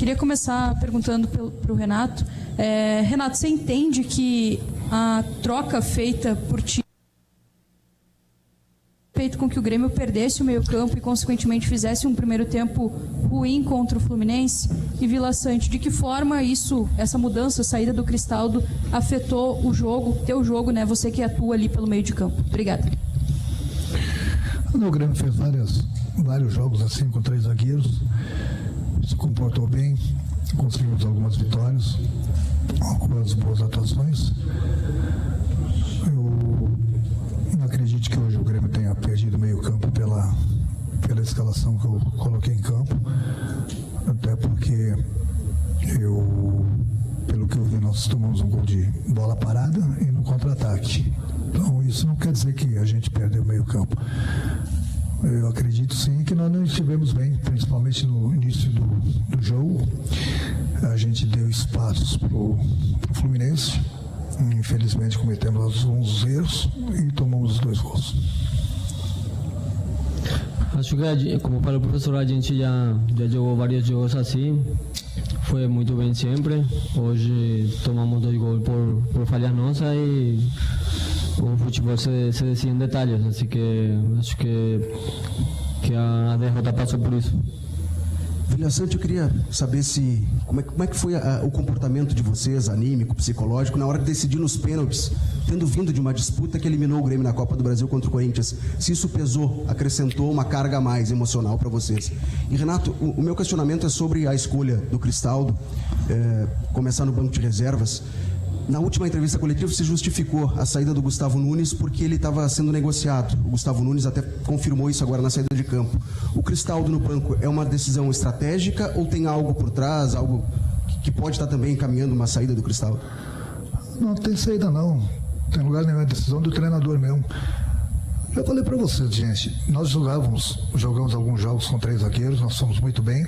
Queria começar perguntando para o Renato. Renato, você entende que a troca feita por ti feito com que o Grêmio perdesse o meio-campo e, consequentemente, fizesse um primeiro tempo ruim contra o Fluminense? E Vila Sante, de que forma essa mudança, a saída do Cristaldo, afetou o jogo, teu jogo, né? Você que atua ali pelo meio de campo. Obrigada. O Grêmio fez vários jogos assim com 3 zagueiros, se comportou bem, conseguimos algumas vitórias, algumas boas atuações. Eu não acredito que hoje o Grêmio tenha perdido meio campo pela escalação que eu coloquei em campo, até porque pelo que eu vi, nós tomamos um gol de bola parada e no contra-ataque. Então isso não quer dizer que a gente perdeu meio campo. Eu acredito sim que nós não estivemos bem, principalmente no início do jogo. A gente deu espaços para o Fluminense. Infelizmente cometemos alguns erros e tomamos os 2 gols. Acho que, como para o professor, a gente já jogou vários jogos assim. Foi muito bem sempre. Hoje tomamos 2 gols por falhas nossas e o futebol se decide em detalhes. Assim que acho que a derrota passou por isso. Vila Sante, eu queria saber como é que foi o comportamento de vocês, anímico, psicológico, na hora de decidir nos pênaltis, tendo vindo de uma disputa que eliminou o Grêmio na Copa do Brasil contra o Corinthians. Se isso pesou, acrescentou uma carga a mais emocional para vocês. E, Renato, o meu questionamento é sobre a escolha do Cristaldo, começar no banco de reservas. Na última entrevista coletiva, você justificou a saída do Gustavo Nunes porque ele estava sendo negociado. O Gustavo Nunes até confirmou isso agora na saída de campo. O Cristaldo no banco é uma decisão estratégica ou tem algo por trás, algo que pode estar também encaminhando uma saída do Cristaldo? Não tem saída não. Tem lugar nenhum, é decisão do treinador mesmo. Eu falei para vocês, gente, nós jogamos alguns jogos com 3 zagueiros, nós fomos muito bem,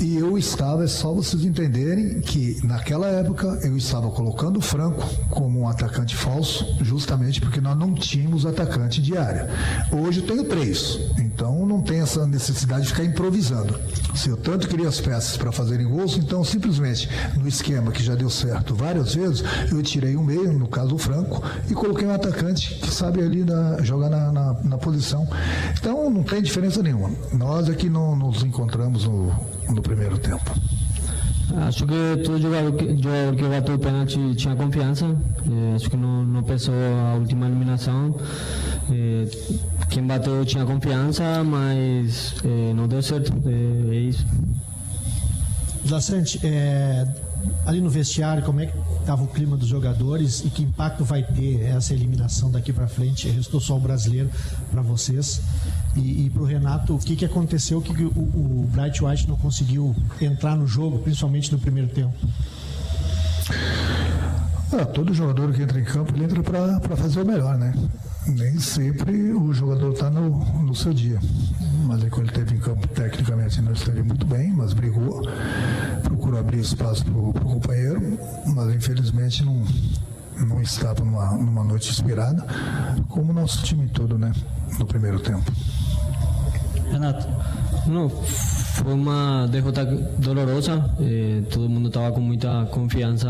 e é só vocês entenderem que naquela época eu estava colocando o Franco como um atacante falso, justamente porque nós não tínhamos atacante de área. Hoje eu tenho 3, então não tem essa necessidade de ficar improvisando. Se eu tanto queria as peças para fazerem gols, então simplesmente no esquema que já deu certo várias vezes, eu tirei o meio, no caso o Franco, e coloquei um atacante que sabe ali jogar na posição. Então não tem diferença nenhuma. Nós aqui não nos encontramos no primeiro tempo. Acho que todo jogador que bateu o pênalti tinha confiança. Acho que não pesou a última eliminação. Quem bateu tinha confiança, mas não deu certo. É isso. Vila Sante, ali no vestiário, como é que estava o clima dos jogadores e que impacto vai ter essa eliminação daqui para frente? Restou só o brasileiro para vocês. E para o Renato, o que aconteceu que o Bright White não conseguiu entrar no jogo, principalmente no primeiro tempo? Todo jogador que entra em campo, ele entra para fazer o melhor, né? Nem sempre o jogador está no seu dia. Mas aí quando ele esteve em campo, tecnicamente não esteve muito bem, mas brigou, procurou abrir espaço para o companheiro, mas infelizmente não estava numa noite inspirada, como o nosso time todo, né? No primeiro tempo. Renato, não, foi uma derrota dolorosa. Todo mundo estava com muita confiança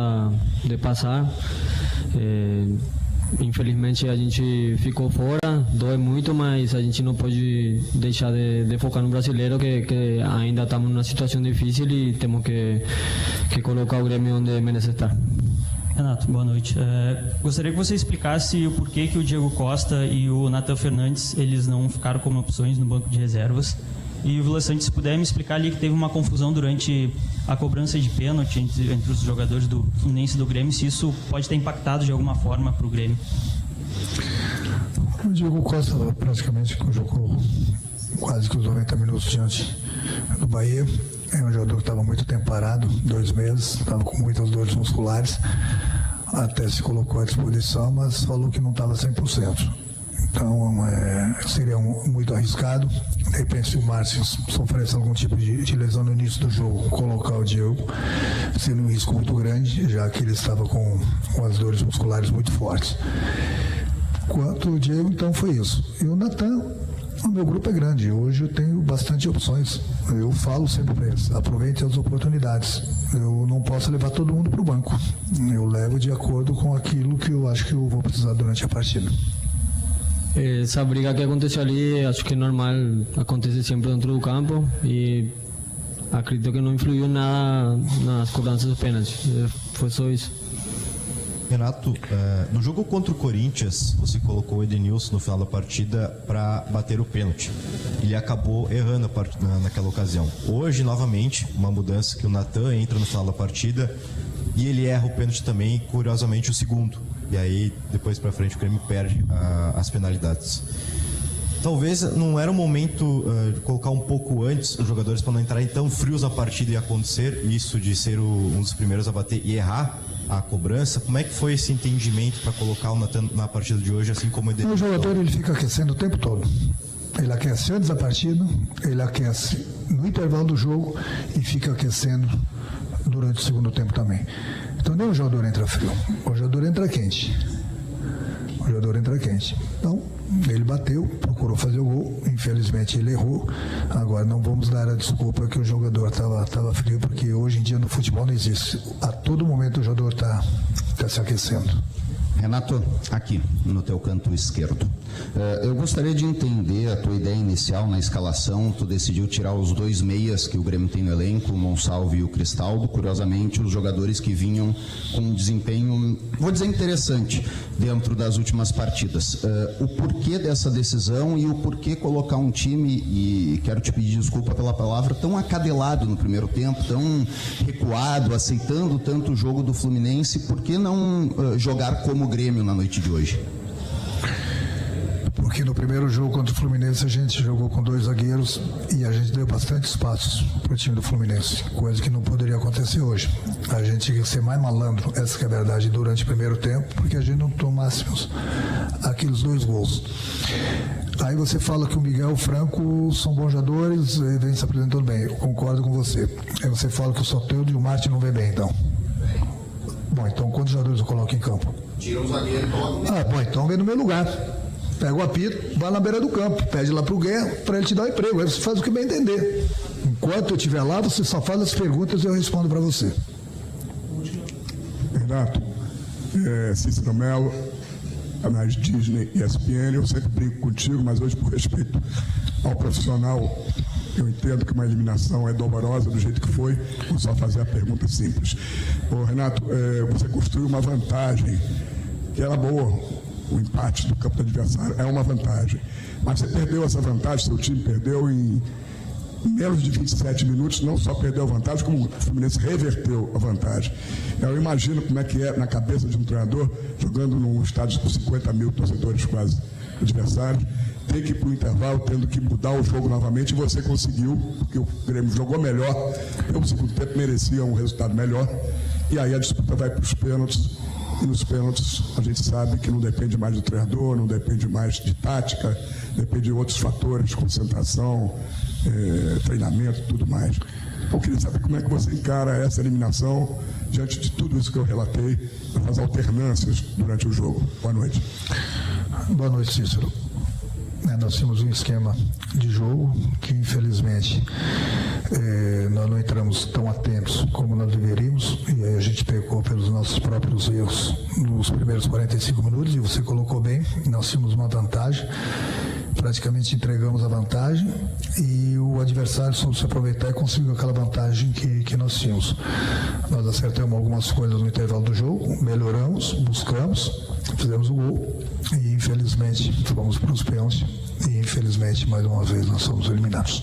de passar. Infelizmente a gente ficou fora, dói muito, mas a gente não pode deixar de focar no brasileiro, que ainda estamos numa situação difícil e temos que colocar o Grêmio onde merece estar. Renato, boa noite. Gostaria que você explicasse o porquê que o Diego Costa e o Nathan Fernandes eles não ficaram como opções no banco de reservas. E o Vila Sante, se puder me explicar ali que teve uma confusão durante a cobrança de pênalti entre os jogadores do Fluminense e do Grêmio, se isso pode ter impactado de alguma forma para o Grêmio. O Diego Costa praticamente jogou quase que os 90 minutos diante do Bahia. É um jogador que estava muito tempo parado, 2 meses, estava com muitas dores musculares, até se colocou à disposição, mas falou que não estava 100%. Então seria muito arriscado. De repente, se o Márcio sofresse algum tipo de lesão no início do jogo, colocar o Diego seria um risco muito grande, já que ele estava com as dores musculares muito fortes. Quanto o Diego, então foi isso. E o Nathan, O meu grupo é grande, hoje eu tenho bastante opções. Eu falo sempre para eles, aproveite as oportunidades. Eu não posso levar todo mundo para o banco. Eu levo de acordo com aquilo que eu acho que eu vou precisar durante a partida. Essa briga que aconteceu ali, acho que é normal, acontece sempre dentro do campo e acredito que não influiu nada nas cobranças dos pênaltis. Foi só isso. Renato, no jogo contra o Corinthians, você colocou o Edenilson no final da partida para bater o pênalti. Ele acabou errando naquela ocasião. Hoje, novamente, uma mudança que o Natan entra no final da partida e ele erra o pênalti também, curiosamente, o segundo. E aí, depois para frente, o Grêmio perde as penalidades. Talvez não era o momento de colocar um pouco antes os jogadores para não entrarem tão frios na partida e acontecer isso de ser um dos primeiros a bater e errar a cobrança. Como é que foi esse entendimento para colocar o Natan na partida de hoje, assim como o Edenilson? O jogador ele fica aquecendo o tempo todo. Ele aquece antes da partida, ele aquece no intervalo do jogo e fica aquecendo durante o segundo tempo também. Então nem o jogador entra frio, o jogador entra quente. O jogador entra quente. Então, ele bateu, procurou fazer o gol, infelizmente ele errou. Agora não vamos dar a desculpa que o jogador estava frio, porque hoje em dia no futebol não existe. A todo momento o jogador está se aquecendo. Renato, aqui no teu canto esquerdo. Eu gostaria de entender a tua ideia inicial na escalação. Tu decidiu tirar os dois meias que o Grêmio tem no elenco, o Monsalve e o Cristaldo. Curiosamente, os jogadores que vinham com um desempenho, vou dizer, interessante dentro das últimas partidas. O porquê dessa decisão e o porquê colocar um time, e quero te pedir desculpa pela palavra, tão acadelado no primeiro tempo, tão recuado, aceitando tanto o jogo do Fluminense, por que não jogar como o Grêmio na noite de hoje? Porque no primeiro jogo contra o Fluminense a gente jogou com dois zagueiros e a gente deu bastante espaço para o time do Fluminense, coisa que não poderia acontecer hoje. A gente tinha que ser mais malandro, essa que é a verdade, durante o primeiro tempo, porque a gente não tomássemos aqueles dois gols. Aí você fala que o Miguel e o Franco são bons jogadores e vem se apresentando bem, eu concordo com você. Aí você fala que o Soteldo e o Martin não vêm bem, então. Bom, então quantos jogadores eu coloco em campo? Tira o zagueiro. Bom, então vem no meu lugar. Pega o apito, vai na beira do campo, pede lá pro Guerra para ele te dar um emprego. Aí você faz o que bem entender. Enquanto eu estiver lá, você só faz as perguntas e eu respondo para você. Renato, Cícero Melo, canais Disney e ESPN, eu sempre brinco contigo, mas hoje, por respeito ao profissional, eu entendo que uma eliminação é dolorosa do jeito que foi. Vou só fazer a pergunta simples. Renato, você construiu uma vantagem que era boa. O empate do campo do adversário é uma vantagem. Mas você perdeu essa vantagem, seu time perdeu em menos de 27 minutos, não só perdeu a vantagem, como o Fluminense reverteu a vantagem. Eu imagino como é que é na cabeça de um treinador, jogando num estádio com 50 mil torcedores quase adversários, ter que ir para o intervalo, tendo que mudar o jogo novamente, e você conseguiu, porque o Grêmio jogou melhor, pelo segundo tempo merecia um resultado melhor, e aí a disputa vai para os pênaltis. E nos pênaltis a gente sabe que não depende mais do treinador, não depende mais de tática, depende de outros fatores, concentração, treinamento e tudo mais. Eu queria saber como é que você encara essa eliminação diante de tudo isso que eu relatei, as alternâncias durante o jogo. Boa noite. Boa noite, Cícero. Nós tínhamos um esquema de jogo que, infelizmente, nós não entramos tão atentos como nós deveríamos, e aí a gente pecou pelos nossos próprios erros nos primeiros 45 minutos, e você colocou bem, nós tínhamos uma vantagem, praticamente entregamos a vantagem, e o adversário soube se aproveitar e conseguiu aquela vantagem que nós tínhamos. Nós acertamos algumas coisas no intervalo do jogo, melhoramos, buscamos, fizemos o gol, e infelizmente fomos para os pênaltis, e infelizmente mais uma vez nós somos eliminados.